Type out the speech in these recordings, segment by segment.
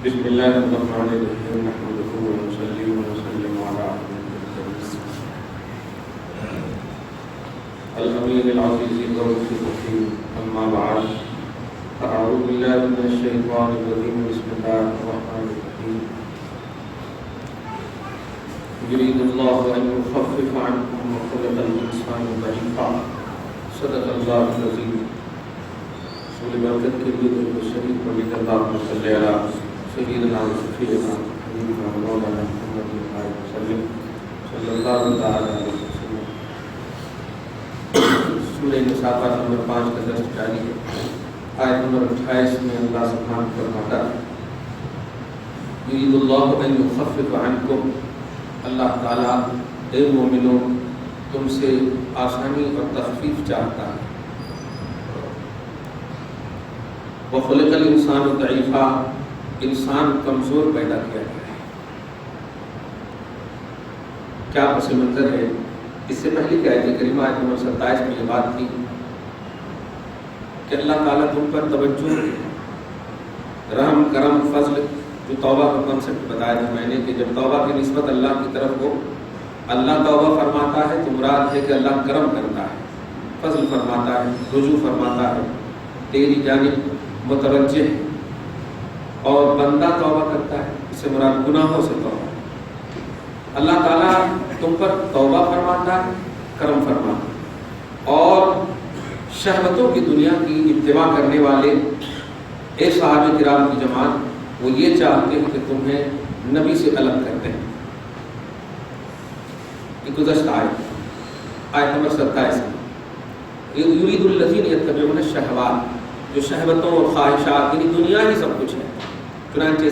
بسم اللہ الرحمن الرحیم نحمده ونصلی ونسلم علی الامین العزیز الرؤوف الرحیم اما بعد فاعوذ باللہ من الشیطان الرجیم بسم اللہ الرحمن الرحیم یرید اللہ ان یخفف عنکم وخلق الانسان ضعیفا صدق اللہ العظیم. رسول برکت کے لیے درود شریف پڑھ کر اللہم صلی علی سیدنا و شفیعنا حبیبنا مولانا محمد وسلم صلی اللہ تعالی علیہ وسلم. سورہ نساء کا نمبر 5 کا درس جاری ہے. آیت نمبر 28 میں اللہ سبحانہ فرماتا ہے یرید اللہ ان یخفف عنکم، اللہ تعالیٰ اے مومنوں تم سے آسانی اور تخفیف چاہتا ہے. وخلق الانسان ضعیفا، انسان کمزور پیدا کیا گیا ہے. کیا پس منظر ہے. اس سے پہلے کی آیت کریمہ آیت نمبر 27 میں یہ بات تھی کہ اللہ تعالیٰ تم پر توجہ، رحم، کرم، فضل، جو توبہ کا کنسپٹ بتایا تھا میں نے کہ جب توبہ کی نسبت اللہ کی طرف ہو، اللہ توبہ فرماتا ہے تو مراد ہے کہ اللہ کرم کرتا ہے، فضل فرماتا ہے، رجوع فرماتا ہے، تیری جانب متوجہ ہے. اور بندہ توبہ کرتا ہے، اس سے مراد گناہوں سے توبہ. اللہ تعالیٰ تم پر توبہ فرماتا ہے، کرم فرماتا ہے. اور شہوتوں کی دنیا کی اتباع کرنے والے اے صحابہ کرام کی جماعت، وہ یہ چاہتے ہیں کہ تمہیں نبی سے الگ کرتے ہیں. یہ گزشتہ آیت نمبر 27 یرید الذین یتبعون الشہوات، جو شہوتوں اور خواہشات یعنی دنیا ہی سب کچھ ہے. چنانچہ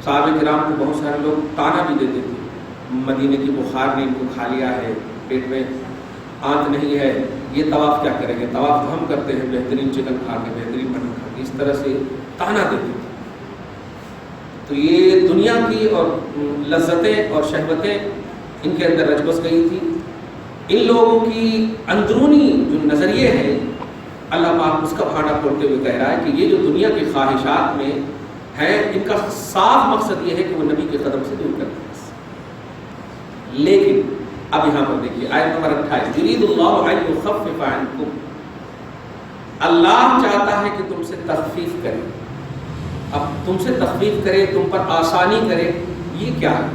صحابہ کرام کو بہت سارے لوگ طعنہ بھی دیتے تھے، مدینے کی بخار نے ان کو کھا لیا ہے، پیٹ میں آنت نہیں ہے، یہ طواف کیا کریں گے، طواف تو ہم کرتے ہیں بہترین چکن کھا کے، بہترین مٹن کھا کے. اس طرح سے طعنہ دیتے تھے. تو یہ دنیا کی اور لذتیں اور شہوتیں ان کے اندر رچ بس گئی تھی. ان لوگوں کی اندرونی جو نظریے ہیں، اللہ پاک اس کا بھاڑا کھولتے ہوئے کہہ رہا ہے کہ یہ جو دنیا کی خواہشات میں ہیں، ان کا صاف مقصد یہ ہے کہ وہ نبی کے قدم سے دور کرتے ہیں. لیکن اب یہاں پر دیکھیے آیت نمبر 28 یرید اللہ ان یخفف عنکم، اللہ چاہتا ہے کہ تم سے تخفیف کرے. اب تم سے تخفیف کرے، تم پر آسانی کرے، یہ کیا ہے؟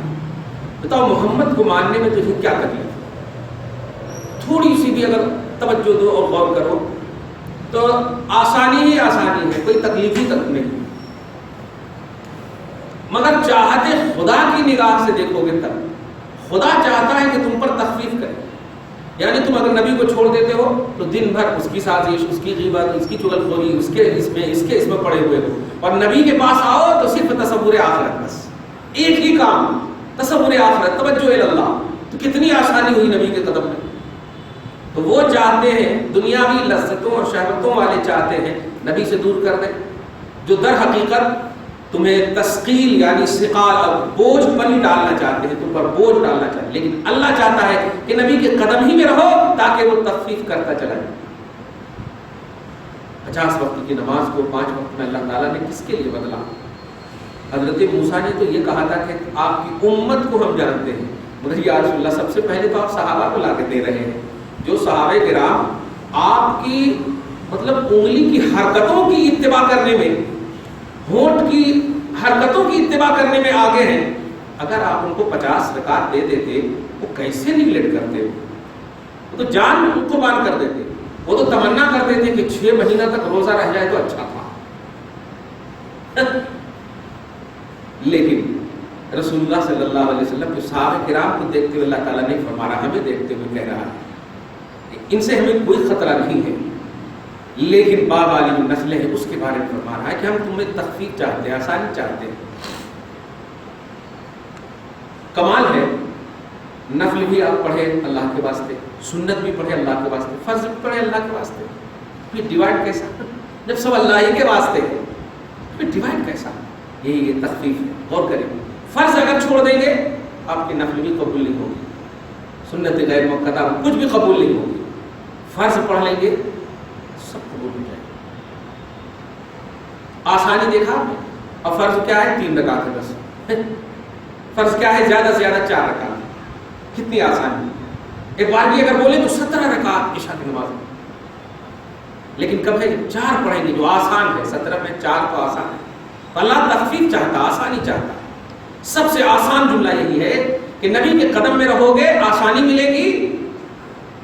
بتاؤ محمد کو ماننے میں تجھے کیا تکلیف ہے؟ تھوڑی سی بھی اگر توجہ دو اور غور کرو تو آسانی ہی آسانی ہے، کوئی تکلیف ہی تک نہیں. مگر چاہتے خدا کی نگاہ سے دیکھو گے تب خدا چاہتا ہے کہ تم پر تخفیف کرے. یعنی تم اگر نبی کو چھوڑ دیتے ہو تو دن بھر اس کی سازش، اس کی غیبت، اس کی چغل خوری، اس کے پڑے ہوئے ہو، اور نبی کے پاس آؤ تو صرف تصور آخرت، بس ایک ہی کام، تصور آخرت، توجہ اللہ. تو کتنی آسانی ہوئی نبی کے قدم میں. تو وہ چاہتے ہیں، دنیاوی لذتوں اور شہوتوں والے چاہتے ہیں نبی سے دور کر دیں، جو در حقیقت تمہیں تثقیل یعنی ثقال اور بوجھ پر ہی ڈالنا چاہتے ہیں، تم پر بوجھ ڈالنا چاہتے ہیں. لیکن اللہ چاہتا ہے کہ نبی کے قدم ہی میں رہو تاکہ وہ تخفیف کرتا چلا جائے. 50 وقت کی نماز کو 5 وقت میں اللہ تعالیٰ نے کس کے لیے بدلا؟ حضرت موسیٰ نے تو یہ کہا تھا کہ آپ کی امت کو ہم جانتے ہیں، مگر یا رسول اللہ سب سے پہلے تو آپ صحابہ کو لا کے دے رہے ہیں. جو صحابہ کرام آپ کی مطلب انگلی کی حرکتوں کی اتباع کرنے میں، ہونٹ کی حرکتوں کی اتباع کرنے میں آگے ہیں، اگر آپ ان کو 50 رکعت دے دیتے وہ کیسے نیگلیکٹ کرتے؟ وہ تو جان قربان کر دیتے. وہ تو تمنا کرتے تھے کہ 6 مہینہ تک روزہ رہ جائے تو اچھا تھا. لیکن رسول اللہ صلی اللہ علیہ وسلم کے صحابہ کرام کو دیکھتے ہوئے اللہ تعالیٰ نے فرما رہا، ہمیں دیکھتے ہوئے کہہ رہا ہے ان سے ہمیں کوئی خطرہ نہیں ہے، لیکن بعض والی نسلیں ہیں اس کے بارے میں فرما رہا ہے کہ ہم تمہیں تخفیف چاہتے ہیں، آسانی چاہتے ہیں. کمال ہے، نفل بھی آپ پڑھیں اللہ کے واسطے، سنت بھی پڑھیں اللہ کے واسطے، فرض بھی پڑھیں اللہ کے واسطے. پھر ڈیوائڈ کیسا؟ جب سب اللہ ہی کے واسطے ہے پھر ڈیوائڈ کیسا؟ یہی یہ تخفیف ہے. غور کریں، فرض اگر چھوڑ دیں گے آپ کی نفل بھی قبول نہیں ہوگی، سنت غیر مؤکدہ کچھ بھی قبول نہیں ہوگی. فرض پڑھ لیں گے سب قبول ہو جائے. آسانی دیکھا آپ نے، اور فرض کیا ہے 3 رکعت ہے بس. فرض کیا ہے زیادہ سے زیادہ 4 رکعت. کتنی آسانی. ایک بار بھی اگر بولے تو 17 رکعت عشاء کی نماز. لیکن کب ہے 4 پڑھیں گے جو آسان ہے. 17 میں 4 تو آسان ہے. تو اللہ تخفیف چاہتا، آسانی چاہتا. سب سے آسان جملہ یہی ہے کہ نبی کے قدم میں رہو گے آسانی ملے گی،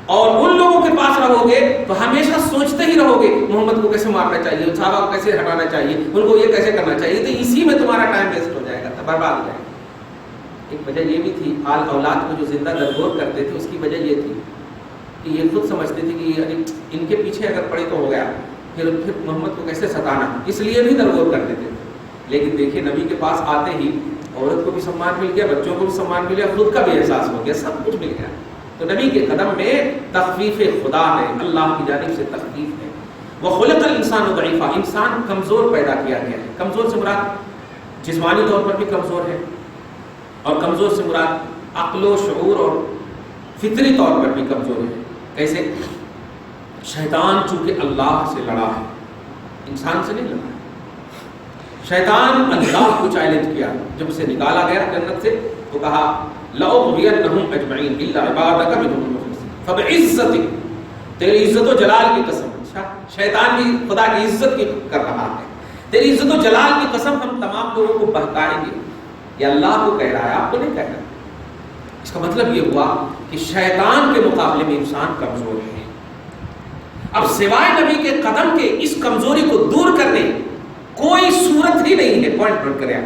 اور ان لوگوں کے پاس رہو گے تو ہمیشہ سوچتے ہی رہو گے محمد کو کیسے مارنا چاہیے، صحابہ کو کیسے ہٹانا چاہیے، ان کو یہ کیسے کرنا چاہیے. تو اسی میں تمہارا ٹائم ویسٹ ہو جائے گا، برباد ہو جائے گا. ایک وجہ یہ بھی تھی آل اولاد کو جو زندہ درگور کرتے تھے، اس کی وجہ یہ تھی کہ یہ خود سمجھتے تھے کہ ان کے پیچھے اگر پڑے تو ہو گیا، پھر محمد کو کیسے ستانا، اس لیے بھی درگور کرتے تھے. لیکن دیکھیے نبی کے پاس آتے ہی عورت کو بھی سمان مل گیا، بچوں کو بھی سمان مل گیا، خود کا بھی احساس ہو گیا، سب کچھ مل گیا. تو نبی کے قدم میں تخفیف خدا ہے، اللہ کی جانب سے تخفیف ہے. وَخُلِقَ الْإِنسَانُ ضَعِيفًا، انسان کمزور پیدا کیا گیا ہے. کمزور سے مراد جسمانی طور پر بھی کمزور ہے، اور کمزور سے مراد عقل و شعور اور فطری طور پر بھی کمزور ہے. کیسے؟ شیطان چونکہ اللہ سے لڑا ہے، انسان سے نہیں لڑا. شیطان اللہ کو چیلنج کیا جب اسے نکالا گیا جنت سے، تو کہا لَأُغْوِيَنَّهُمْ أَجْمَعِينَ إِلَّا عِبَادَكَ مِنْهُمُ الْمُخْلَصِينَ فَبِعِزَّتِكَ، تیری عزت و جلال کی قسم. شیطان بھی خدا کی عزت کی کر رہا ہے. تیری عزت و جلال کی قسم ہم تمام لوگوں کو بہکائیں گے. یہ اللہ کو کہہ رہا ہے، آپ کو نہیں کہہ رہا. اس کا مطلب یہ ہوا کہ شیطان کے مقابلے میں انسان کمزور ہے. اب سوائے نبی کے قدم کے اس کمزوری کو دور کرنے کوئی صورت ہی نہیں ہے. پوائنٹ نوٹ کریں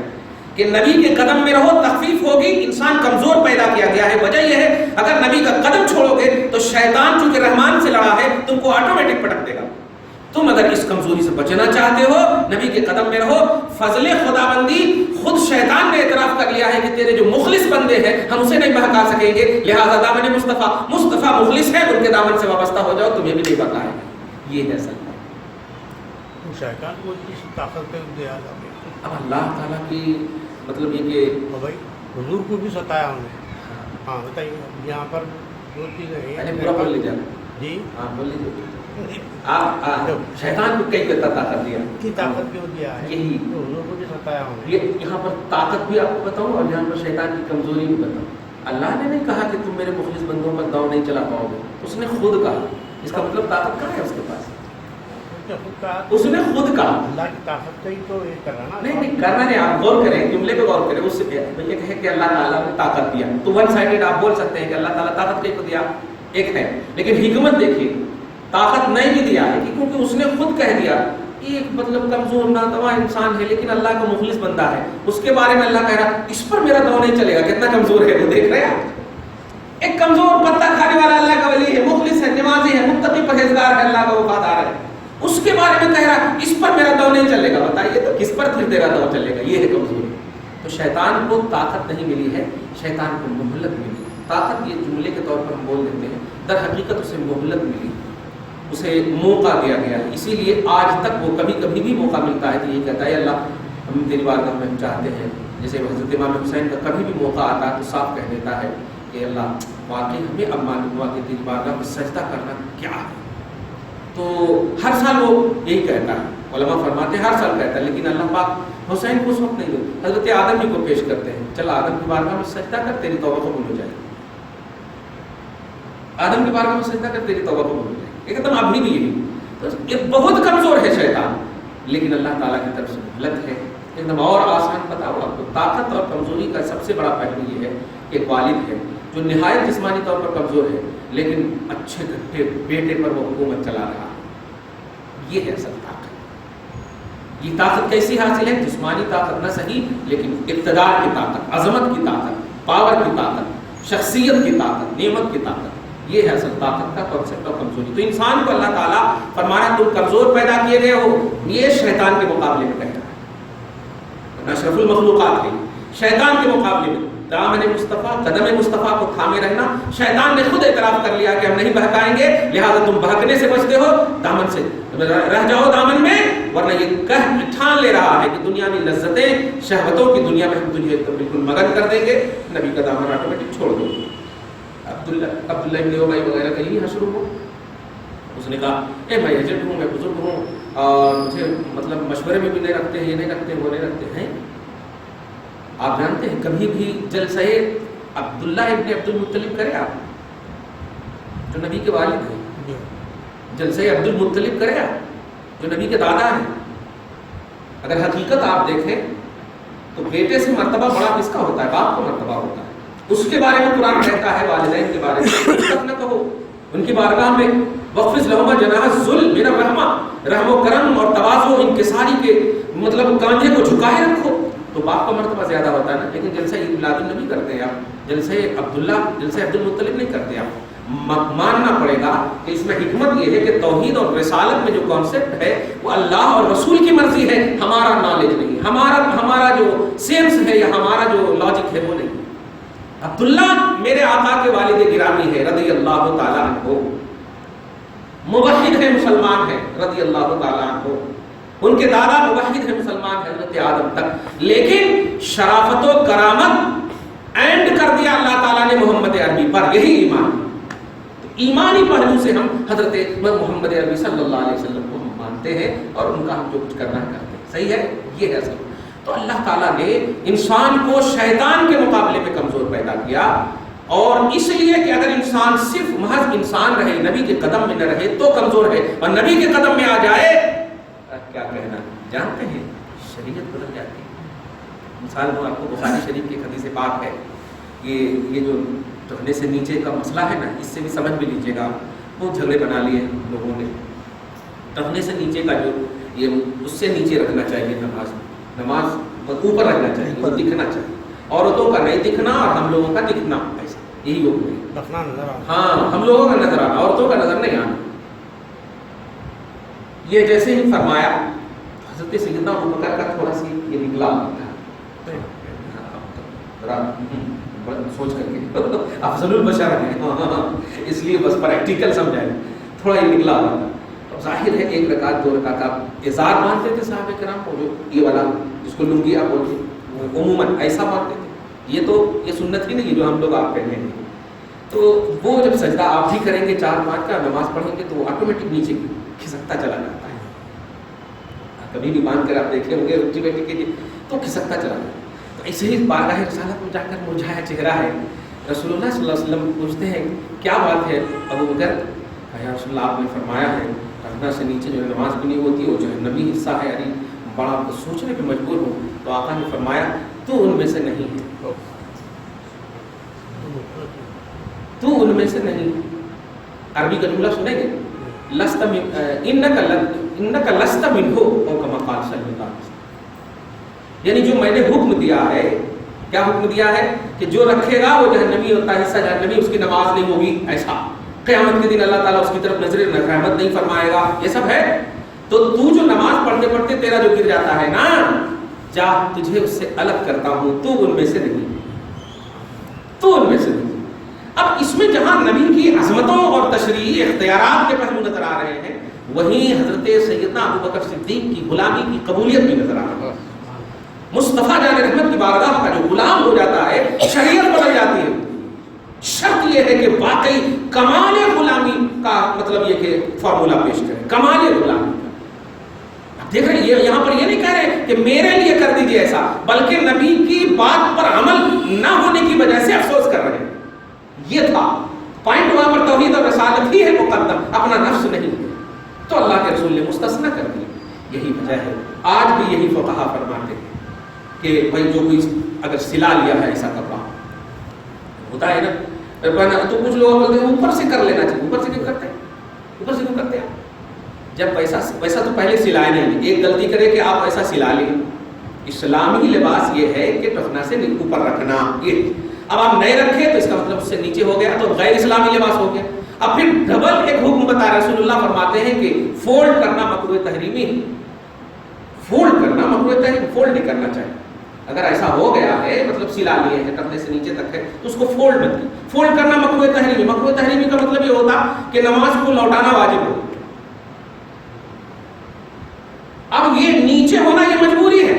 کہ نبی کے قدم میں رہو تخفیف ہوگی. انسان کمزور پیدا کیا گیا ہے. وجہ یہ ہے اگر نبی کا قدم چھوڑو گے تو شیطان چونکہ رحمان سے لڑا ہے تم کو آٹومیٹک پٹک دے گا. تم اگر اس کمزوری سے بچنا چاہتے ہو نبی کے قدم میں رہو. فضل خداوندی خود شیطان نے اعتراف کر لیا ہے کہ تیرے جو مخلص بندے ہیں ہم اسے نہیں بہکا سکیں گے، لہذا دامن مصطفیٰ مخلص ہے، ان کے دامن سے وابستہ ہو جاؤ، تمہیں بھی نہیں بتائے. یہ ہے اصل شیطان کو کس طاقت دیا. اب اللہ تعالیٰ کی مطلب یہ کہ بھائی حضور کو بھی ستایا ہم نے. ہاں بتائیے یہاں پر 2 چیزیں ہیں. پورا بول لیجیے. جی ہاں بول لیجیے. آپ شیطان کو کئی طاقت دیا کی طاقت کیوں دیا ہے؟ یہی حضور کو بھی ستایا ہم نے. یہاں پر طاقت بھی آپ کو بتاؤں اور یہاں پر شیطان کی کمزوری بھی بتاؤں. اللہ نے نہیں کہا کہ تم میرے مخلص بندوں پر داؤ نہیں چلا پاؤ گے، اس نے خود کہا. اس کا مطلب طاقت کہاں ہے اس کے پاس؟ اس نے خود کہا. اللہ کی طاقت کا ہی تو یہ کر رہا نہیں کرنا نہیں. آپ غور کریں، جملے پہ غور کریں. اس سے یہ کہے کہ اللہ تعالیٰ نے طاقت دیا تو ون سائڈیڈ آپ بول سکتے ہیں کہ اللہ تعالیٰ طاقت کہیں کو دیا، ایک ہے. لیکن حکمت دیکھیے، طاقت نہیں بھی دیا ہے کیونکہ اس نے خود کہہ دیا. ایک مطلب کمزور ناتواں انسان ہے لیکن اللہ کا مخلص بندہ ہے، اس کے بارے میں اللہ کہہ رہا اس پر میرا داؤ نہیں چلے گا. کتنا کمزور ہے وہ دیکھ رہے ہیں آپ. ایک کمزور پتہ کھانے والا اللہ کا ولی ہے، مخلص ہے، نمازی ہے، متقی پرہیزگار ہے، اللہ کا وفادار ہے، اس کے بارے میں کہہ رہا اس پر میرا داؤ نہیں چلے گا. بتائیے تو کس پر پھر تیرا داؤ چلے گا؟ یہ ہے کمزوری. تو شیطان کو طاقت نہیں ملی ہے، شیطان کو مہلت ملی. طاقت یہ جملے کے طور پر ہم بول دیتے ہیں، در حقیقت اسے مہلت ملی، اسے موقع دیا گیا. اسی لیے آج تک وہ کبھی کبھی بھی موقع ملتا ہے تو یہ کہتا ہے اللہ ہم تیری بارگاہ میں چاہتے ہیں. جیسے حضرت امام حسین کا کبھی بھی موقع آتا ہے تو صاف کہہ دیتا ہے کہ اللہ واقعی ہمیں اب معلوم ہوا کہ تیری بارگاہ میں سجدہ کرنا کیا ہے. تو ہر سال وہ یہی کہتا ہے، علماء فرماتے ہیں ہر سال کہتا ہے. لیکن اللہ پاک حسین کو اس وقت نہیں دیتے، حضرت آدم ہی کو پیش کرتے ہیں، چل آدم کی بارگاہ میں سجدہ کر تیری توبہ قبول ہو جائے گی. آدم کی بارگاہ میں سجدہ کر تیری توبہ قبول ہو جائے گی. ایک دم ابھی بھی یہی. تو یہ بہت کمزور ہے شیطان، لیکن اللہ تعالیٰ کی طرف سے مہلت ہے. ایک دم اور آسان بتاؤ آپ کو. طاقت اور کمزوری کا سب سے بڑا پہلو یہ ہے کہ ایک والد ہے جو نہایت جسمانی طور پر کمزور ہے لیکن اچھے گھٹے بیٹے پر وہ حکومت چلا رہا ہے. یہ ہے اصل طاقت. یہ طاقت کیسی حاصل ہے؟ جسمانی طاقت نہ صحیح لیکن اقتدار کی طاقت، عظمت کی طاقت، پاور کی طاقت، شخصیت کی طاقت، نعمت کی طاقت. یہ ہے اصل طاقت کا کانسیپٹ اور کمزوری. تو انسان کو اللہ تعالیٰ فرمانا تم کمزور پیدا کیے گئے ہو، یہ شیطان کے مقابلے میں کہتا ہے. اشرف المخلوقات ہے شیطان کے مقابلے میں. دامن مصطفیٰ، قدم مصطفیٰ کو تھامے رہنا. شیطان نے خود اعتراف کر لیا کہ ہم نہیں بہکائیں گے، لہذا تم بہکنے سے بچتے ہو، دامن سے رہ جاؤ دامن میں. ورنہ یہ ٹھان لے رہا ہے کہ دنیاوی لذتیں، شہوتوں کی دنیا میں ہم تجھے بالکل مگن کر دیں گے. نبی کا دامن آٹومیٹک چھوڑ دو. عبداللہ ابن ابی وغیرہ کا یہی حشر ہو. اس نے کہا اے میں ایجنٹ ہوں، میں بزرگ ہوں، اور مجھے مطلب مشورے میں بھی نہیں رکھتے ہیں، یہ نہیں رکھتے وہ نہیں رکھتے ہیں. آپ جانتے ہیں کبھی بھی جلسہ عبداللہ ابن عبد المطلب کرے آپ، جو نبی کے والد ہیں، جلسہ عبد المطلب کرے آپ جو نبی کے دادا ہیں. اگر حقیقت آپ دیکھیں تو بیٹے سے مرتبہ بڑا کس کا ہوتا ہے؟ باپ کا مرتبہ ہوتا ہے. اس کے بارے میں قرآن کہتا ہے والدین کے بارے میں تک نہ کہو، ان کی بارگاہ میں وقفز لہما جناح الذل من الرحمہ، رحم و کرم اور تواضع انکساری کے مطلب کاندھے کو جھکائے رکھو. تو باپ کا مرتبہ زیادہ ہوتا ہے نا. لیکن جلسہ عید میلاد النبی کرتے ہیں آپ، جلسہ عبداللہ جلسہ عبد المطلب نہیں کرتے آپ. ماننا پڑے گا کہ اس میں حکمت یہ ہے کہ توحید اور رسالت میں جو کانسیپٹ ہے وہ اللہ اور رسول کی مرضی ہے، ہمارا نالج نہیں، ہمارا جو سینس ہے یا ہمارا جو لاجک ہے وہ نہیں. عبداللہ میرے آقا کے والد گرامی ہے رضی اللہ تعالیٰ عنہ، موحد ہے، مسلمان ہے رضی اللہ تعالیٰ عنہ. ان کے دادا موحد ہے، مسلمان ہے حضرت آدم تک. لیکن شرافت و کرامت اینڈ کر دیا اللہ تعالیٰ نے محمد عربی پر، یہی ایمان. ایمانی پہلو سے ہم حضرت محمد عربی صلی اللہ علیہ وسلم کو ہم مانتے ہیں اور ان کا ہم جو کچھ کرنا کرتے ہیں. صحیح ہے، یہ ہے اصل. تو اللہ تعالیٰ نے انسان کو شیطان کے مقابلے میں کمزور پیدا کیا، اور اس لیے کہ اگر انسان صرف محض انسان رہے، نبی کے قدم میں نہ رہے تو کمزور ہے، اور نبی کے قدم میں آ جائے کیا کہنا. جانتے ہیں شریعت بدل جاتی ہے. مثال وہ آپ کو بخاری شریف کی حدیث پاک ہے، یہ جو ٹخنے سے نیچے کا مسئلہ ہے نا، اس سے بھی سمجھ بھی لیجیے گا. بہت جھگڑے بنا لیے لوگوں نے. ٹخنے سے نیچے کا جو یہ اس سے نیچے رکھنا چاہیے نماز اوپر رکھنا چاہیے، وہ دکھنا چاہیے. عورتوں کا نہیں دکھنا اور ہم لوگوں کا دکھنا، ایسا یہی حکم ہے. ہاں، ہم لوگوں کا نظر آنا، عورتوں کا نظر نہیں آنا. یہ جیسے ہی فرمایا حضرت سیدنا ابوبکر کا تھوڑا سی یہ نکلا سوچ کر کے افضل البشر ہیں اس لیے بس پریکٹیکل سمجھائیں، تھوڑا یہ نکلا ہوا تھا. اب ظاہر ہے ایک رکعت دو رکعت آپ اظہار مانتے تھے صحابہ کرام کو، جو یہ والا جس کو لنگی آپ بولتے عموماً ایسا مانتے تھے. یہ سنت ہی نہیں جو ہم لوگ آپ پہنے ہیں. تو وہ جب سجدہ آپ بھی کریں گے 4-5 کا نماز پڑھیں گے تو وہ آٹومیٹک نیچے کھسکتا چلا جاتا ہے. کبھی بھی مان کر آپ دیکھے ہوں گے اٹھی بیٹھی کے تو کھسکتا چلا جاتا ہے. تو ایسے ہی بارگاہ رسالت میں جا کر مرجھایا چہرہ ہے. رسول اللہ صلی اللہ علیہ وسلم پوچھتے ہیں کیا بات ہے ابوبکر؟ یا رسول اللہ آپ نے فرمایا ہے ٹخنا سے نیچے جو نماز بھی نہیں ہوتی وہ جہنمی حصہ ہے. یعنی بڑا سوچنے پہ مجبور ہوں. تو آقا نے فرمایا تو ان میں سے نہیں ہے، تو ان میں سے نہیں. عربی کا جملہ سنیں گے، لست انک لست منہ او کما قال صلی اللہ علیہ وسلم. یعنی جو میں نے حکم دیا ہے، کیا حکم دیا ہے کہ جو رکھے گا وہ جہنمی ہوتا ہے، حصہ جہنمی، اس کی نماز نہیں ہوگی. ایسا قیامت کے دن اللہ تعالیٰ اس کی طرف نظر رحمت نہیں فرمائے گا. یہ سب ہے. تو جو نماز پڑھتے پڑھتے تیرا جو گر جاتا ہے نا، جا تجھے اس سے الگ کرتا ہوں، تو ان میں سے نہیں، تو ان میں سے نہیں. اب اس میں جہاں نبی کی عظمتوں اور تشریعی اختیارات کے پہلو نظر آ رہے ہیں، وہیں حضرت سیدنا ابوبکر صدیق کی غلامی کی قبولیت بھی نظر آ رہی ہے. مصطفیٰ جان رحمت کی بارگاہ کا جو غلام ہو جاتا ہے شریعت بدل جاتی ہے. شرط یہ ہے کہ واقعی کمال غلامی کا مطلب یہ کہ فارمولہ پیش کریں، کمال غلامی کا. دیکھ رہے ہیں یہاں پر یہ نہیں کہہ رہے کہ میرے لیے کر دیجئے ایسا، بلکہ نبی کی بات پر عمل نہ ہونے کی وجہ سے افسوس کر رہے ہیں. یہ تھا پوائنٹ. وہاں پر توحید اور رسالت ہی ہے مقدم، اپنا نفس نہیں ہے. تو اللہ کے رسول نے مستثنی کر دی. یہی وجہ ہے آج بھی یہی فقہا فرماتے ہیں کہ بھائی جو کوئی اگر سلا لیا ہے ایسا کپڑا ہوتا ہے نا، تو کچھ لوگ بولتے ہیں اوپر سے کر لینا چاہیے. اوپر سے کیوں کرتے ہیں؟ اوپر سے کیوں کرتے ہیں؟ جب ویسا تو پہلے سلائے نہیں. ایک غلطی کرے کہ آپ ایسا سلا لیں. اسلامی لباس یہ ہے کہ ٹخنا سے اوپر رکھنا. یہ اب آپ نہیں رکھے تو اس کا مطلب اس سے نیچے ہو گیا، تو غیر اسلامی لباس ہو گیا. اب پھر ڈبل ایک حکم بتا رسول اللہ فرماتے ہیں کہ فولڈ کرنا مکروہ تحریمی ہے. فولڈ کرنا مکروہ تحریمی، فولڈ نہیں کرنا چاہیے. اگر ایسا ہو گیا ہے مطلب سلا لیے ہیں ٹخنے سے نیچے تک ہے تو اس کو فولڈ مت کی. فولڈ کرنا مکروہ تحریمی. مکروہ تحریمی کا مطلب یہ ہوتا کہ نماز کو لوٹانا واجب ہو. اب یہ نیچے ہونا یہ مجبوری ہے،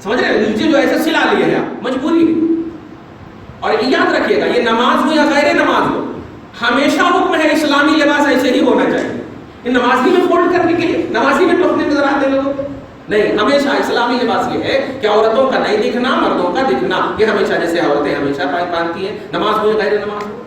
سمجھ رہے ہیں؟ نیچے جو ایسے سلا لیے ہیں مجبوری ہے. اور یاد رکھیے گا یہ نماز ہو یا غیر نماز ہو، ہمیشہ حکم ہے اسلامی لباس ایسے ہی ہونا چاہیے. ان نمازی میں فولڈ کرنے کے لیے نمازی میں ٹوپنے نظر آتے لوگوں کو نہیں. ہمیشہ اسلامی لباس یہ ہے کہ عورتوں کا نہیں دکھنا مردوں کا دکھنا. یہ ہمیشہ جیسے عورتیں ہمیشہ پہنتی ہیں نماز ہو غیر نماز ہو.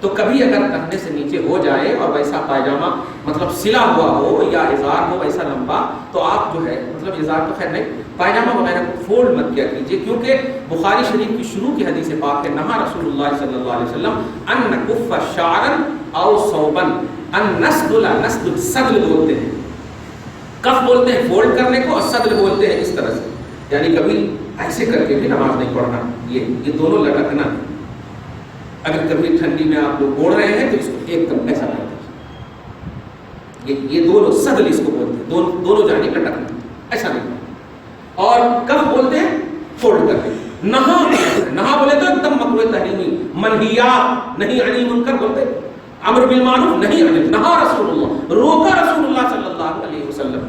تو کبھی اگر ٹخنے سے نیچے ہو جائے اور ویسا پائجامہ مطلب سلا ہوا ہو یا ازار ہو ویسا لمبا تو آپ جو ہے مطلب ازار تو خیر نہیں پائجامہ وغیرہ کو فولڈ مت کیا کیجیے کیونکہ بخاری شریف کی شروع کی حدیث پاک ہے نہا رسول اللہ صلی اللہ علیہ وسلم ان نکف شعرا او ثوبا ان نسدل نسدل سدل بولتے ہیں کف بولتے ہیں فولڈ کرنے کو اور سدل بولتے ہیں اس طرح سے یعنی کبھی ایسے کر کے بھی نماز نہیں پڑھنا. یہ دونوں لٹکنا. اگر کبھی ٹھنڈی میں آپ لوگ اوڑھ رہے ہیں تو اس کو ایک دم ایسا کرتے یہ دونوں سدل اس کو بولتے ہیں دونوں جانب لٹکنا ایسا نہیں. اور کف بولتے ہیں فولڈ کرتے ہیں. نہا بولے تو ایک دم مکروہ تحریمی منہیات نہیں عنی منکر بولتے امر بالمعروف نہیں عنی نہا رسول اللہ روکا رسول اللہ صلی اللہ علیہ وسلم.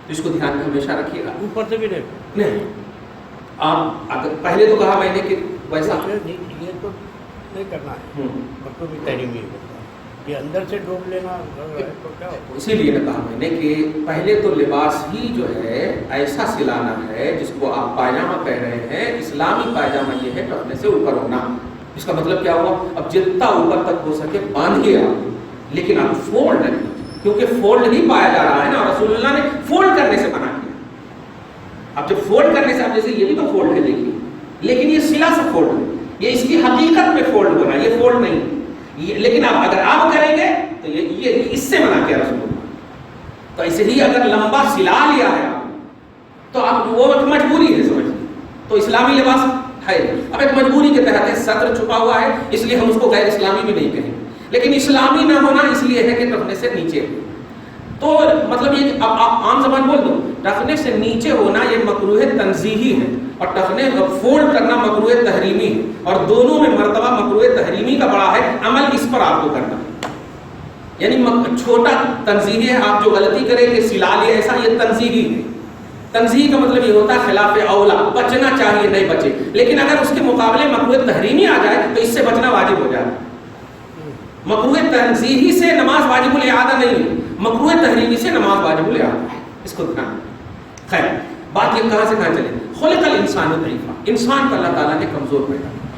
اس کو دھیان میں ہمیشہ رکھیے گا. اوپر سے بھی نہیں آپ اگر پہلے تو کہا میں نے کہ ویسا یہ تو نہیں کرنا ہے مطلب بھی تحریمی ہے یہ اندر سے ڈوب لینا تو کیا ہوتا. اسی لیے نے کہا میں نے کہ پہلے تو لباس ہی جو ہے ایسا سلانا ہے جس کو آپ پائجامہ کہہ رہے ہیں. اسلامی پائجامہ یہ ہے ٹخنے سے اوپر ہونا. اس کا مطلب کیا ہوا اب جتنا اوپر تک ہو سکے باندھیے آپ لیکن آپ فولڈ نہیں کیونکہ فولڈ ہی پایا جا رہا ہے نا. رسول اللہ نے فولڈ کرنے سے منع کیا. اب جب فولڈ کرنے سے آپ جیسے یہ بھی تو فولڈ ہے دیکھیے لیکن یہ سلا سے فولڈ ہے یہ اس کی حقیقت میں فولڈ ہونا یہ فولڈ نہیں. لیکن اب اگر آپ کریں گے تو یہ اس سے منع کیا رسول اللہ. تو ایسے ہی اگر لمبا سلا لیا ہے آپ تو اب وہ مجبوری ہے سمجھیے. تو اسلامی لباس ہے اب ایک مجبوری کے تحت ہے صدر چھپا ہوا ہے اس لیے ہم اس کو غیر اسلامی بھی نہیں کہیں لیکن اسلامی نہ ہونا اس لیے ہے کہ ٹخنے سے نیچے. تو مطلب یہ اب آپ عام زبان بول دو ٹخنے سے نیچے ہونا یہ مکروہ تنزیہی ہے اور ٹخنے فولڈ کرنا مکروہ تحریمی ہے اور دونوں میں مرتبہ مکروہ تحریمی کا بڑا ہے. عمل اس پر آپ کو کرنا یعنی چھوٹا تنزیہی ہے آپ جو غلطی کریں کہ سلا لیا ایسا یہ تنزیہی ہے. تنزیہی کا مطلب یہ ہوتا ہے خلاف اولا بچنا چاہیے نہیں بچے لیکن اگر اس کے مقابلے مکروہ تحریمی آ جائے تو اس سے بچنا واجب ہو جائے. مکروہ تنزیہی سے نماز واجب الاعادہ نہیں ہے مکروہ تحریمی سے نماز واجب الاعادہ ہے. اس کو دھیان. خیر بات یہ کہاں سے کہاں چلے. خلق الانسان ضعیفا انسان کو اللہ تعالیٰ نے کمزور پیدا کیا.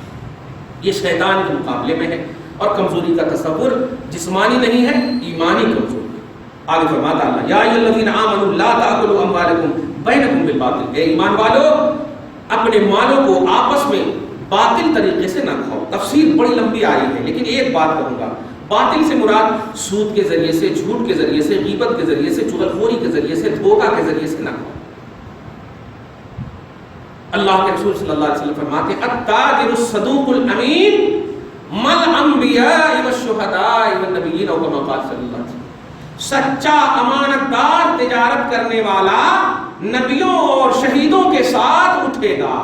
یہ شیطان کے مقابلے میں ہے اور کمزوری کا تصور جسمانی نہیں ہے ایمانی کمزوری. آگے فرماتا اللہ یا ایھا الذین آمنوا لا تأکلوا اموالکم بینکم بالباطل. اے ایمان والو اپنے مالوں کو آپس میں باطل طریقے سے نہ کھاؤ. تفسیر بڑی لمبی آئی ہے لیکن ایک بات کہوں گا باطل سے مراد سود کے ذریعے سے جھوٹ کے ذریعے سے غیبت کے ذریعے سے چغلخوری کے ذریعے سے دھوکہ کے ذریعے سے نہ کھاؤ. اللہ کے رسول صلی اللہ علیہ وسلم فرماتے ہیں التاجر الصدوق الامین مل انبیاء والشہداء والنبیین او کما قال صلی اللہ علیہ وسلم. سچا امانت دار تجارت کرنے والا نبیوں اور شہیدوں کے ساتھ اٹھے گا.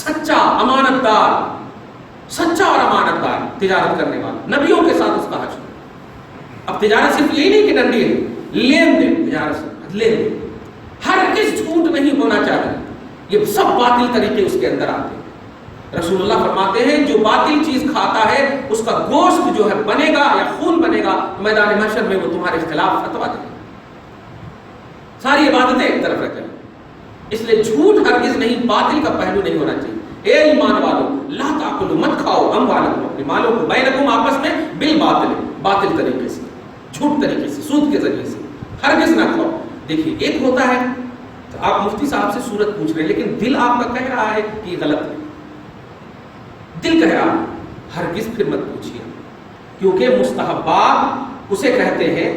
سچا امانت دار سچا اور امانت دار تجارت کرنے والا نبیوں کے ساتھ اس کا حشر. اب تجارت صرف یہی نہیں کہ ڈنڈی ہے لین دین تجارت سے لین دین ہرگز جھوٹ نہیں ہونا چاہیے. یہ سب باطل طریقے اس کے اندر آتے ہیں. رسول اللہ فرماتے ہیں جو باطل چیز کھاتا ہے اس کا گوشت جو ہے بنے گا یا خون بنے گا میدان محشر میں وہ تمہارے خلاف فتوا دے گا. ساری عبادتیں ایک طرف رکھ لیں. اس لیے جھوٹ ہرگز نہیں باطل کا پہلو نہیں ہونا چاہیے. اے ایمان والو لا تاکلوا مت کھاؤ اموالکم اپنے مالوں کو بینکم آپس میں بالباطل باطل طریقے سے جھوٹ طریقے سے سود کے ذریعے سے ہرگز نہ کھاؤ. دیکھیے ایک ہوتا ہے آپ مفتی صاحب سے صورت پوچھ رہے ہیں لیکن دل آپ کا کہہ رہا ہے کہ غلط ہے. دل کہہ رہا ہرگز پھر مت پوچھیے کیونکہ مستحبات اسے کہتے ہیں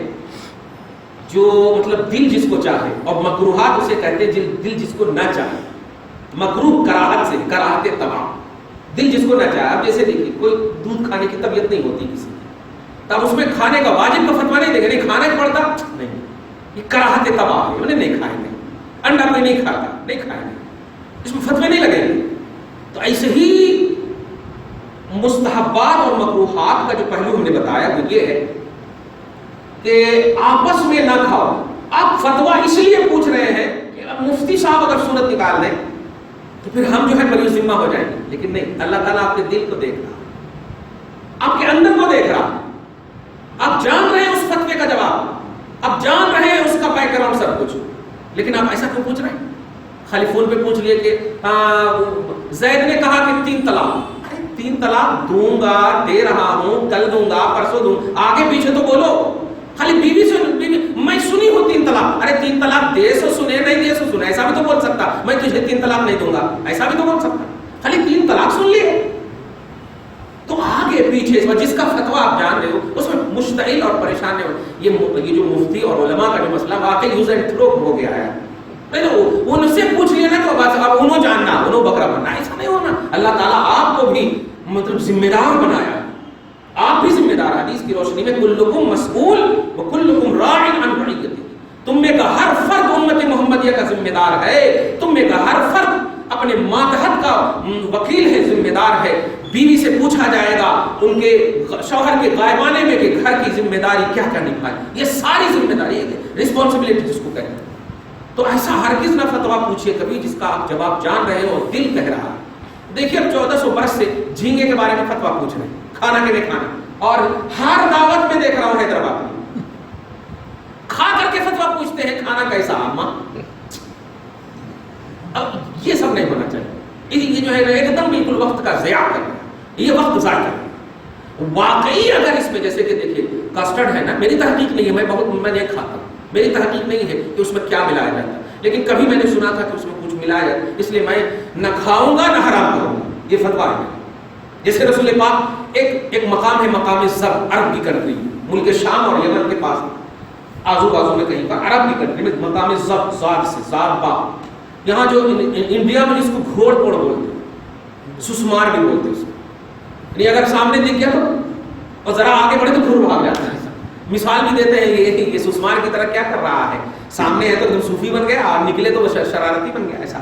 جو مطلب دل جس کو چاہے اور مکروہات اسے کہتے ہیں دل جس کو نہ چاہے. مکروہ کراہت سے کراہت تمام دل جس کو نہ چاہے. اب جیسے دیکھیے کوئی دودھ کھانے کی طبیعت نہیں ہوتی کسی کی تب اس میں کھانے کا واجب کا فتویٰ نہیں دے گا نہیں کھانا ہی پڑتا نہیں یہ کراہت تباہ ہے انہیں نہیں کھائیں گے. انڈا کوئی نہیں کھاتا نہیں کھائیں گے اس میں فتوے نہیں لگیں گے. تو ایسے ہی مستحبات اور مکروہات کا جو پہلو ہم نے بتایا وہ یہ ہے کہ آپس میں نہ کھاؤ. آپ فتویٰ اس لیے پوچھ رہے ہیں کہ اب مفتی صاحب اگر صورت نکال دیں تو پھر ہم جو ہے بری ذمہ ہو جائیں گے. لیکن نہیں اللہ تعالیٰ آپ کے دل کو دیکھ رہا آپ کے اندر کو دیکھ رہا آپ جان رہے ہیں اس فتوے کا جواب, آپ جان رہے ہیں اس کا بیک گراؤنڈ سب کچھ, لیکن آپ ایسا کیوں پوچھ رہے ہیں؟ خالی فون پہ پوچھ لیے کہ زید نے کہا کہ 3 طلاق. ارے 3 طلاق دوں گا, دے رہا ہوں, کل دوں گا, پرسوں دوں, آگے پیچھے تو بولو. خالی بیوی سے میں سنی ہوں 3 طلاق, ارے 3 طلاق دے سو سنے, نہیں دے سو سنے, ایسا بھی تو بول سکتا. میں تجھے 3 طلاق نہیں دوں گا, ایسا بھی تو بول سکتا. خالی 3 طلاق سن لیے تو آگے پیچھے جس کا فتویٰ آپ جان رہے ہو اس میں مشتعل اور پریشان ہے. یہ جو مفتی اور علماء کا جو مسئلہ واقعی یوز اینڈ تھرو ہو گیا ہے. ان سے پوچھ لیا نا تو بس اب انہوں جاننا, انہوں بکرا بننا, ایسا نہیں ہونا. اللہ تعالیٰ آپ کو بھی مطلب ذمہ دار بنایا, آپ بھی ذمہ دار. حدیث کی روشنی میں کلکم مسئول وکلکم راع عن رعیتہ, تم میں کا ہر فرد امت محمدیہ کا ذمہ دار ہے, تم میں کا ہر فرد اپنے ماتحت کا وکیل ہے, ذمہ دار ہے. بیوی سے پوچھا جائے گا ان کے شوہر کے غائبانے میں کہ گھر کی ذمہ داری کیا کیا نبھائی, یہ ساری ذمہ داری رسپانسبلٹی جس کو کہتے ہیں. تو ایسا ہرگز نہ فتویٰ پوچھیے کبھی جس کا آپ جواب جان رہے ہو اور دل کہہ رہا ہے. دیکھیے اب 1400 برس سے جھینگے کے بارے میں فتویٰ پوچھ رہے ہیں, کھانا کہ نہیں کھانا, اور ہر دعوت میں دیکھ رہا ہوں حیدرآباد میں کھا کر کے فتویٰ پوچھتے ہیں کھانا کیسا اماں. اب یہ سب نہیں ہونا چاہیے. یہ جو ہے ایک دم بالکل وقت کا ضیاع کرنا, یہ وقت ضائع کرنا. واقعی اگر اس میں جیسے کہ دیکھیے کسٹرڈ ہے نا, میری تحقیق نہیں ہے, میں نہیں کھاتا, میری تحقیق نہیں ہے کہ اس میں کیا ملایا جاتا ہے, لیکن کبھی میں نے سنا تھا کہ اس میں کچھ ملایا جاتا ہے, اس لیے میں نہ کھاؤں گا نہ حرام کروں گا. یہ فتویٰ ہے. جیسے رسول پاک ایک مقام ہے, مقام ضب, عرب کی کنٹری, ملک شام اور یمن کے پاس آزو بازو میں کہیں پر عرب کی کنٹری میں مقام ضب, زاد سے زاد با, یہاں جو انڈیا میں جس کو گھوڑ پوڑ بولتے ہیں, سسمار بھی بولتے ہیں اس کو. یعنی اگر سامنے دیکھ گیا تو اور ذرا آگے بڑھے تو گھوڑ بھاگ جاتا ہے. مثال بھی دیتے ہیں یہ سسمار کی طرح کیا کر رہا ہے, سامنے ہے تو ایک دم صوفی بن گیا, اور نکلے تو وہ شرارتی بن گیا. ایسا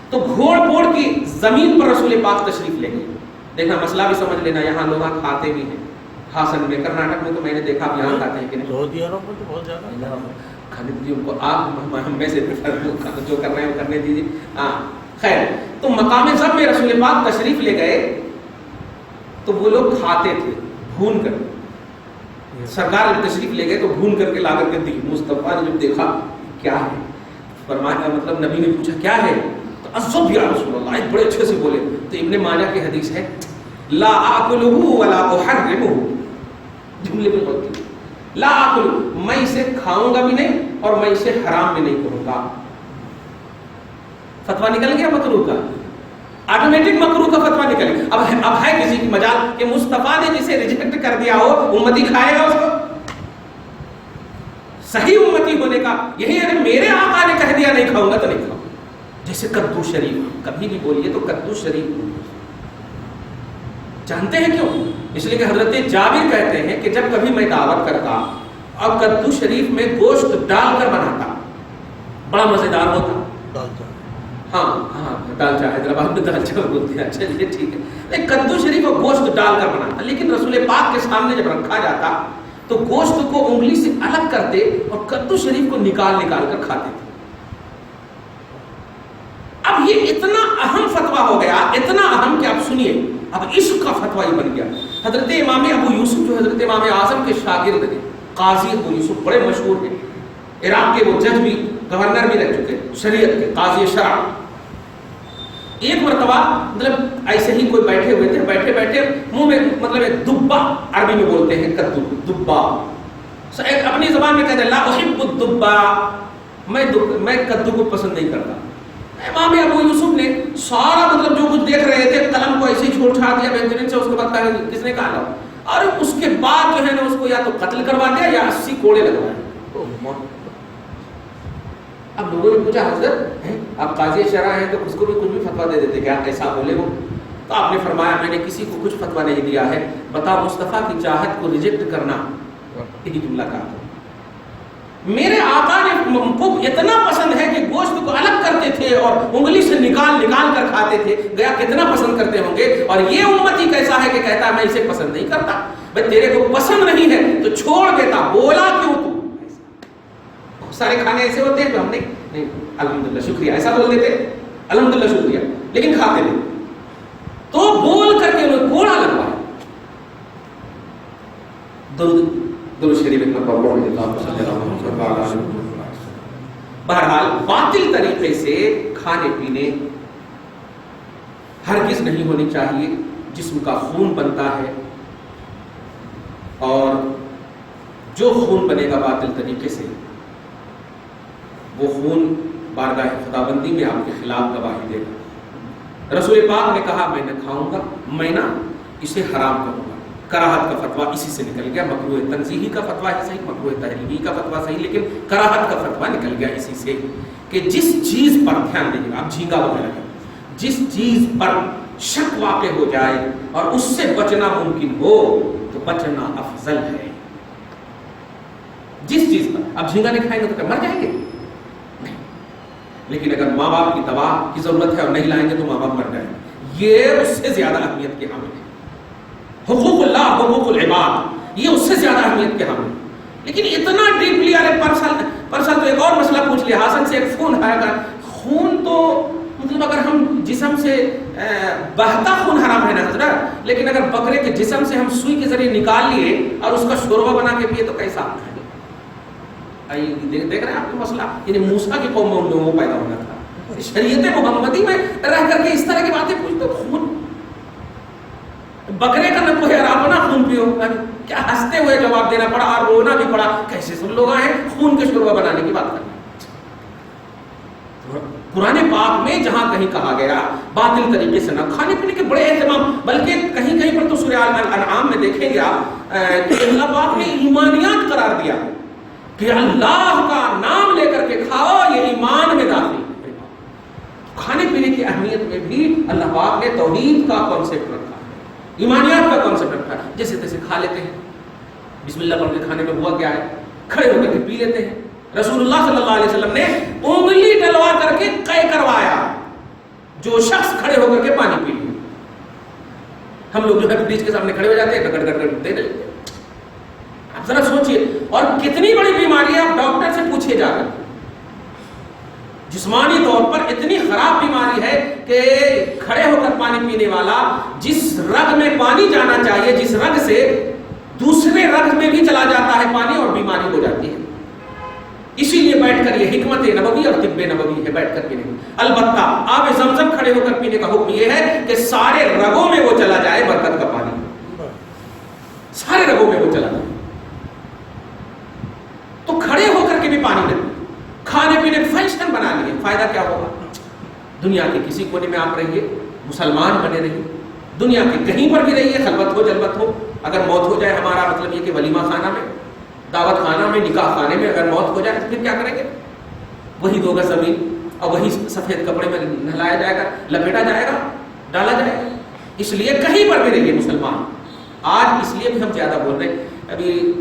تو گھوڑ پوڑ کی زمین پر رسول پاک تشریف لے گئے. دیکھنا مسئلہ بھی سمجھ لینا, یہاں لوگ کھاتے بھی ہیں, ہاسن میں, کرناٹک میں تو میں نے دیکھا آپ یہاں کھاتے ہیں کہ نہیں. سعودی عرب میں تو بہت زیادہ کھانے دیجیے ان کو, آپ ہم میں سے جو کر رہے ہیں وہ کرنے دیجیے. ہاں خیر, تو مقام ضب میں رسول پاک تشریف لے گئے تو وہ لوگ کھاتے تھے بھون کر. سرکار نے تشریف لے گئے تو بھون کر کے لا کر کے دی. مصطفیٰ نے جب دیکھا کیا ہے, فرمایا مطلب نبی نے پوچھا کیا ہے, تو عزب یا رسول اللہ, ایک بڑے اچھے سے بولے. تو ابن ماجہ کی حدیث ہے لا آکلہ ولا احرمہ, جملے میں غلطی, لا آکلہ, میں اسے کھاؤں گا بھی نہیں اور میں اسے حرام بھی نہیں کروں گا. فتویٰ نکل گیا مکروہ کا, آٹومیٹک مکروہ کا فتویٰ نکل گیا. اب ہے کسی کی مجال کہ مصطفیٰ نے جسے ریجیکٹ کر دیا ہو امتی کھائے گا اس کو. صحیح امتی ہونے کا یہی ہے, میرے آقا نے کہہ دیا نہیں کھاؤں گا تو نہیں کھاؤں. جیسے کدو شریف, کبھی بھی بولیے تو کدو شریف بولیے. جانتے ہیں کیوں؟ اس لیے کہ حضرت جابر کہتے ہیں کہ جب کبھی میں دعوت کرتا اور کدو شریف میں گوشت ڈال کر بناتا, بڑا مزیدار ہوتا. ہاں ہاں, دال چا, حیدرآباد میں دال چا بولتے ہیں. چلیے ٹھیک ہے, کدو شریف اور گوشت ڈال کر بناتا. لیکن رسول پاک کے سامنے جب رکھا جاتا تو گوشت کو انگلی سے الگ کرتے اور کدو شریف کو نکال کر کھاتے تھے. اب یہ اتنا اہم فتویٰ ہو گیا, اتنا اہم کہ آپ سنیے, اب عشق کا فتویٰ ہی بن گیا. حضرت امام ابو یوسف جو حضرت امام اعظم کے شاگرد ہیں, قاضی ابو یوسف بڑے مشہور ہیں, عراق کے وہ جج بھی, گورنر بھی رہ چکے, شریعت کے قاضی شرع. ایک مرتبہ مطلب ایسے ہی کوئی بیٹھے ہوئے تھے, بیٹھے منہ میں مطلب ایک دبا, عربی میں بولتے ہیں کدو, دبا, اپنی زبان میں کہتے ہیں لا احب الدبا, میں کدو کو پسند نہیں کرتا. امام ابو یوسف نے سارا مطلب جو کچھ دیکھ رہے تھے قلم کو ایسے ہی چھوڑ چھاڑ دیا بہترین سے. اس کے بعد کہا کس نے کہا, اور اس کے بعد جو ہے نا اس کو یا تو قتل کروا دیا یا 80 کوڑے لگوائے. اب لوگوں نے پوچھا حضرت آپ قاضی شرع ہیں تو اس کو بھی کچھ بھی فتویٰ دے دیتے, کیا ایسا بولے وہ؟ تو آپ نے فرمایا میں نے کسی کو کچھ فتویٰ نہیں دیا ہے, بتا مصطفیٰ کی چاہت کو ریجیکٹ کرنا, یہی جملہ کہا. میرے آقا نے کو اتنا پسند ہے کہ گوشت کو الگ کرتے تھے اور انگلی سے نکال کر کھاتے تھے, گیا کتنا پسند کرتے ہوں گے. اور یہ امتی کیسا ہے کہ کہتا ہے میں اسے پسند نہیں کرتا. بھائی تیرے کو پسند نہیں ہے تو چھوڑ دیتا, بولا کیوں تو؟ بہت سارے کھانے ایسے ہوتے ہیں جو ہم نہیں الحمدللہ شکریہ ایسا بول دیتے, الحمدللہ شکریہ, لیکن کھاتے نہیں. تو بول کر کے انہوں نے کوڑا لگوایا. درود درود شریف میں پڑھ لیتا ہوں. بہرحال باطل طریقے سے کھانے پینے ہرگز نہیں ہونی چاہیے. جسم کا خون بنتا ہے اور جو خون بنے گا باطل طریقے سے وہ خون بارگاہ خداوندی میں آپ کے خلاف گواہی دے گا. رسول پاک نے کہا میں نہ کھاؤں گا، میں نہ اسے حرام کروں گا. کراہت کا فتویٰ اسی سے نکل گیا. مکروہ تنزیہی کا فتویٰ ہی صحیح، مکروہ تحریمی کا فتویٰ صحیح، لیکن کراہت کا فتویٰ نکل گیا اسی سے کہ جس چیز پر دھیان دیں گے آپ، جھینگا وغیرہ ہے، جس چیز پر شک واقع ہو جائے اور اس سے بچنا ممکن ہو تو بچنا افضل ہے. جس چیز پر اب جھینگا نہیں کھائیں گے تو کیا مر جائیں گے؟ لیکن اگر ماں باپ کی دوا کی ضرورت ہے اور نہیں لائیں گے تو ماں باپ مر جائیں گے. یہ اس سے زیادہ اہمیت کے حامل ہے. حقوق اللہ، حقوق العباد، یہ اس سے زیادہ اہمیت کے حامل. لیکن اتنا ڈیپلی، ارے پرسل تو ایک اور مسئلہ پوچھ لیا، حسن سے ایک خون آیا گا. خون تو مطلب اگر ہم جسم سے بہتا خون حرام ہے نا حضرت، لیکن اگر بکرے کے جسم سے ہم سوئی کے ذریعے نکال لیے اور اس کا شوربہ بنا کے پیے تو کیسا؟ دیکھ رہے ہیں آپ کا مسئلہ. یعنی موسیٰ کی قوم میں ان لوگوں کو پیدا ہونا تھا. شریعت محمدی میں رہ کر کے اس طرح کی باتیں پوچھتے. خون بکرے کا نہ کوئی حرام نہ خون پیو. کیا ہنستے ہوئے جواب دینا پڑا اور رونا بھی پڑا. کیسے سب لوگ آئے خون کے شوربہ بنانے کی بات کریں. قرآن پاک میں جہاں کہیں کہا گیا باطل طریقے سے نہ کھانے پینے کے بڑے اہتمام، بلکہ کہیں کہیں پر تو سورہ الانعام میں دیکھیں گے آپ کہ اللہ پاک نے ایمانیات قرار دیا کہ اللہ کا نام لے کر کے کھاؤ، یہ ایمان میں داخل. کھانے پینے کی اہمیت میں بھی اللہ پاک نے توحید کا کانسیپٹ رکھا ہے، ایمانیات کا کانسیپٹ رکھا ہے. جیسے تیسے کھا لیتے ہیں، بسم اللہ پڑھ کے کھانے میں ہوا کیا ہے؟ کھڑے ہو کر کے پی لیتے ہیں. رسول اللہ صلی اللہ علیہ وسلم نے انگلی ڈلوا کر کے قے کروایا جو شخص کھڑے ہو کر کے پانی پی لے. ہم لوگ جو ہے فریج کے سامنے کھڑے ہو جاتے ہیں، گڑ گڑ گڑ دے دیتے. آپ ذرا سوچئے، اور کتنی بڑی بیماری ہے آپ ڈاکٹر سے پوچھے جا کر. جسمانی طور پر اتنی خراب بیماری ہے کہ کھڑے ہو کر پانی پینے والا جس رگ میں پانی جانا چاہیے، جس رگ سے دوسرے رگ میں بھی چلا جاتا ہے پانی اور بیماری ہو جاتی ہے. اسی لیے بیٹھ کر یہ حکمت نبوی اور طب نبوی ہے، بیٹھ کر پینے. البتہ آب زمزم کھڑے ہو کر پینے کا حکم یہ ہے کہ سارے رگوں میں وہ چلا جائے برکت کا پانی، سارے رگوں میں وہ چلا جائے. تو کھڑے ہو کر کے بھی پانی نہیں. کھانے پینے فیشن بنا لیے، فائدہ کیا ہوگا؟ دنیا کے کسی کونے میں آپ رہیے، مسلمان بنے رہیے، دنیا کے کہیں پر بھی رہیے، خلوت ہو جلوت ہو. اگر موت ہو جائے، ہمارا مطلب یہ کہ ولیمہ خانہ میں، دعوت خانہ میں، نکاح خانے میں اگر موت ہو جائے تو پھر کیا کریں گے؟ وہی 2 گز زمین اور وہی سفید کپڑے میں نہلایا جائے گا، لپیٹا جائے گا، ڈالا جائے گا. اس لیے کہیں پر بھی رہیے مسلمان. آج اس لیے بھی ہم زیادہ بول رہے ہیں. ابھی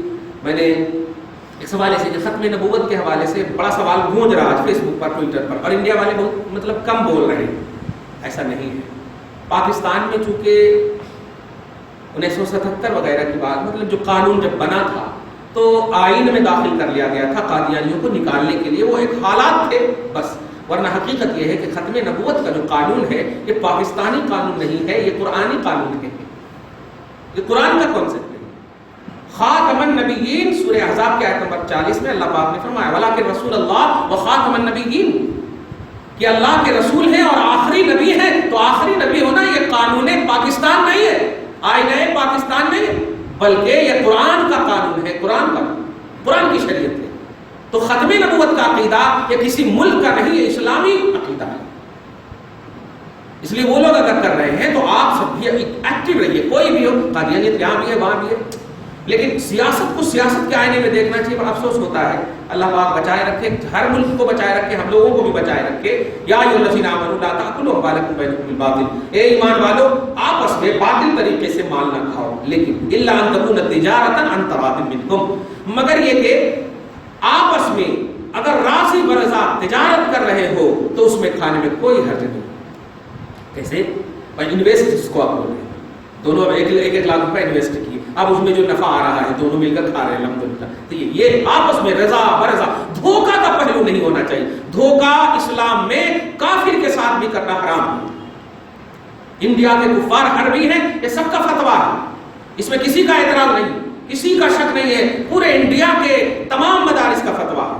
میں نے ایک سوال ایسے کہ ختم نبوت کے حوالے سے بڑا سوال گونج رہا ہے فیس بک پر، ٹویٹر پر، اور انڈیا والے بہت مطلب کم بول رہے ہیں. ایسا نہیں ہے. پاکستان میں چونکہ 1977 وغیرہ کی بات، مطلب جو قانون جب بنا تھا تو آئین میں داخل کر لیا گیا تھا قادیانیوں کو نکالنے کے لیے. وہ ایک حالات تھے بس، ورنہ حقیقت یہ ہے کہ ختم نبوت کا جو قانون ہے یہ پاکستانی قانون نہیں ہے، یہ قرآنی قانون ہے. یہ قرآن کا کانسیپٹ ہے. خاتم النبیین سورہ احزاب کے آیت نمبر 40 میں اللہ پاک نے فرمایا وَلَٰكِن رسول اللہ وخاتم النبیین، کہ اللہ کے رسول ہیں اور آخری نبی ہیں. تو آخری نبی ہونا یہ قانون پاکستان نہیں ہے، آئین پاکستان نہیں ہے، بلکہ یہ قرآن کا قانون ہے، قرآن کی شریعت ہے. تو ختم نبوت کا عقیدہ یہ کسی ملک کا نہیں، یہ اسلامی عقیدہ ہے. اس لیے وہ لوگ اگر کر رہے ہیں تو آپ سب بھی ایکٹیو رہیے. کوئی بھی ہو، قادیانیت یہاں بھی ہے وہاں بھی ہے، لیکن سیاست کو سیاست کے آئینے میں دیکھنا چاہیے. بڑا افسوس ہوتا ہے. اللہ پاک بچائے رکھے، ہر ملک کو بچائے رکھے، ہم لوگوں کو بھی بچائے رکھے. یا ایھا الذین آمنوا لا تأکلوا اموالکم بینکم بالباطل، اے ایمان والو آپس میں باطل طریقے سے مال نہ کھاؤ، لیکن الا ان تکون تجارۃ عن تراض منکم، مگر یہ کہ آپس میں اگر راضی برضا تجارت کر رہے ہو تو اس میں کھانے میں کوئی حرج نہیں. کیسے؟ انویسٹ جس کو آپ بول رہے ہیں، دونوں ایک لاکھ روپے انویسٹ کیے، اب اس میں جو نفع آ رہا ہے دونوں مل کر کھا رہے ہیں الحمدللہ. تو یہ آپس میں رضا برضا، دھوکہ کا پہلو نہیں ہونا چاہیے. دھوکہ اسلام میں کافر کے ساتھ بھی کرنا حرام ہے. انڈیا کے کفار حربی ہیں، یہ سب کا فتویٰ ہے، اس میں کسی کا اعتراض نہیں. کسی کا شک نہیں ہے، پورے انڈیا کے تمام مدارس کا فتویٰ،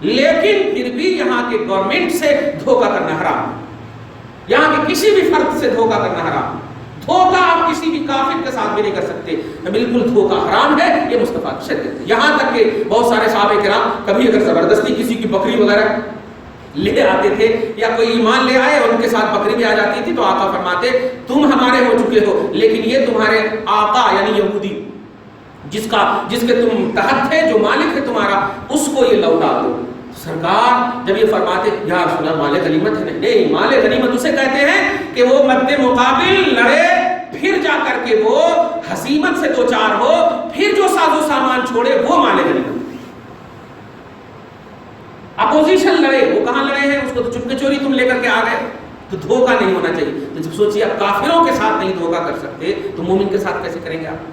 لیکن پھر بھی یہاں کے گورنمنٹ سے دھوکہ کرنا حرام، یہاں کے کسی بھی فرد سے دھوکہ کرنا حرام، دھوکہ آپ کسی بھی کافر کے ساتھ بھی نہیں کر سکتے، بالکل دھوکہ حرام ہے، یہ مصطفیٰ کی شریعت ہے۔ یہاں تک کہ بہت سارے صحابہ کرام کبھی اگر زبردستی کسی کی بکری وغیرہ لے آتے تھے یا کوئی ایمان لے آئے اور ان کے ساتھ بکری بھی آ جاتی تھی تو آقا فرماتے تم ہمارے ہو چکے ہو، لیکن یہ تمہارے آقا یعنی یہودی جس کے تم تحت تھے، جو مالک ہے تمہارا، اس کو یہ لوٹا دو۔ سرکار جب یہ فرماتے یا رسول اللہ مال غنیمت ہے، نہیں، مال غنیمت اسے کہتے ہیں کہ وہ مد مقابل لڑے، پھر جا کر کے وہ ہزیمت سے دو چار ہو، پھر جو ساز و سامان چھوڑے وہ مال غنیمت۔ اپوزیشن لڑے، وہ کہاں لڑے ہیں، اس کو تو چپکے چوری تم لے کر کے آ گئے، تو دھوکہ نہیں ہونا چاہیے۔ تو جب سوچیے آپ کافروں کے ساتھ نہیں دھوکہ کر سکتے تو مومن کے ساتھ کیسے کریں گے آپ؟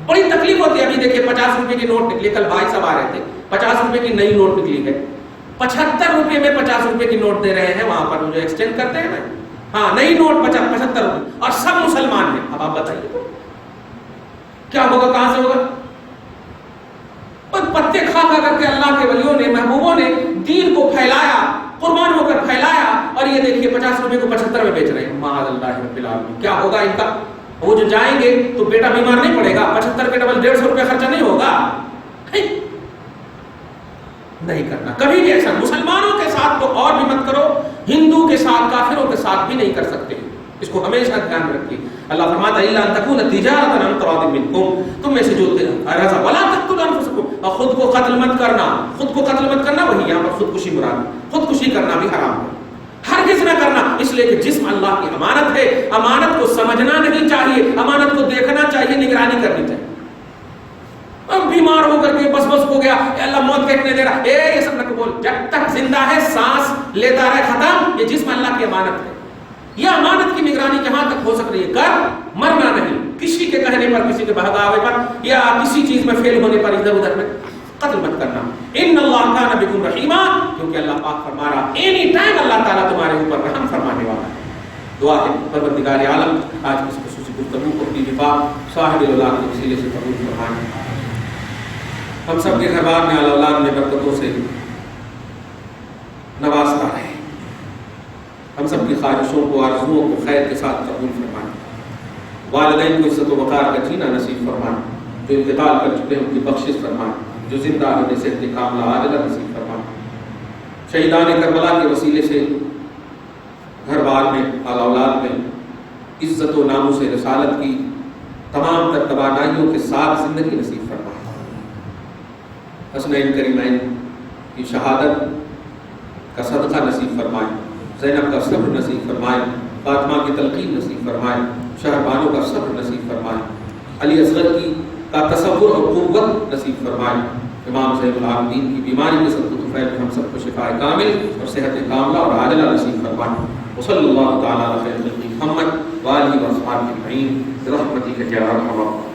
بڑی تکلیف ہوتی ہے۔ ابھی دیکھیں 50 روپے کی نوٹ نکلی، کل بھائی صاحب آ رہے تھے، 50 روپے کی نئی نوٹ نکلی ہے، 75 روپے میں 50 روپے کی نوٹ دے رہے ہیں وہاں پر، جو ایکسچینج کرتے ہیں نا، ہاں نئی نوٹ 75 روپے، اور سب مسلمان ہیں۔ اب آپ بتائیے کیا ہوگا، کہاں سے ہوگا؟ پتے کھا کر کے اللہ کے ولیوں نے، محبوبوں نے دین کو پھیلایا، قربان ہو کر پھیلایا، اور یہ دیکھیے 50 روپے کو 75 میں بیچ رہے ہیں۔ معاذ اللہ رب العالمین، کیا ہوگا ان کا؟ وہ جو جائیں گے تو بیٹا بیمار نہیں پڑے گا، 75 کے ڈبل 150 روپے خرچہ نہیں ہوگا؟ نہیں کرنا کبھی بھی ایسا، مسلمانوں کے ساتھ تو اور بھی مت کرو، ہندو کے ساتھ، کافروں کے ساتھ بھی نہیں کر سکتے، اس کو ہمیشہ دھیان میں رکھیے۔ اللہ فرماتا ہے الا ان تکون تجارۃ عن تراض منکم، تم میں سے جو رضا، ولا تقتلوا انفسکم، اور خود کو قتل مت کرنا، خود کو قتل مت کرنا، وہی یہاں پر خودکشی مراد ہے، خودکشی کرنا بھی حرام ہے، ہرگز نہ کرنا، اس لیے کہ جسم اللہ کی امانت ہے، امانت کو سمجھنا نہیں چاہیے، امانت کو دیکھنا چاہیے، نگرانی کرنی چاہیے۔ اب بیمار ہو کر کے بس ہو گیا، اے اللہ موت کہنے دے رہا، یہ سب نہ بول، جب تک زندہ ہے سانس لیتا رہے، ختم، یہ جسم اللہ کی امانت ہے، یہ امانت کی نگرانی جہاں تک ہو سک رہی ہے کر، مرنا نہیں، کسی کے کہنے پر، کسی کے بہکاوے پر، یا کسی چیز میں فیل ہونے پر ادھر ادھر میں قتل مت کرنا۔ ان اللہ کان بکم رحیما، کیونکہ اللہ پاک فرما رہا اینی ٹائم اللہ تعالیٰ تمہارے اوپر رحم فرمانے والا ہے۔ دعا ہے پروردگار عالم آج کی اس خصوصی گفتگو کو اپنی وفا صاحب الاولاد کے وسیلے سے قبول فرمائے، ہم سب کے گھر بار میں اولاد میں برکتوں سے نوازتا رہے، ہم سب کی خواہشوں کو، آرزوؤں کو خیر کے ساتھ قبول فرمائے، والدین کو عزت و وقار کا جینا نصیب فرمائے، جو انتقال کر چکے ہیں ان کی بخشش فرمائے، جو زندہ رہنے سے انتقام عاجلہ نصیب فرمائے، شہیدان کربلا کے وسیلے سے گھر بار میں، اولاد میں عزت و ناموس رسالت کی تمام تر توانائیوں کے ساتھ زندگی نصیب فرمائے، حسنین کریمین کی شہادت کا صدقہ نصیب فرمائے، زینب کا صبر نصیب فرمائے، فاطمہ کی تلقین نصیب فرمائے، شہربانوں کا صبر نصیب فرمائے، علی اصغر کی کا تصور اور قوت نصیب فرمائے، امام زین العابدین کی بیماری کے سبب طفیل میں ہم سب کو شفاء کامل اور صحت کاملہ اور عاجلہ نصیب فرمائے، وصلی اللہ تعالی علی خیر خلق محمد وآلہ وصحبہ اجمعین برحمتک یا ارحم الراحمین۔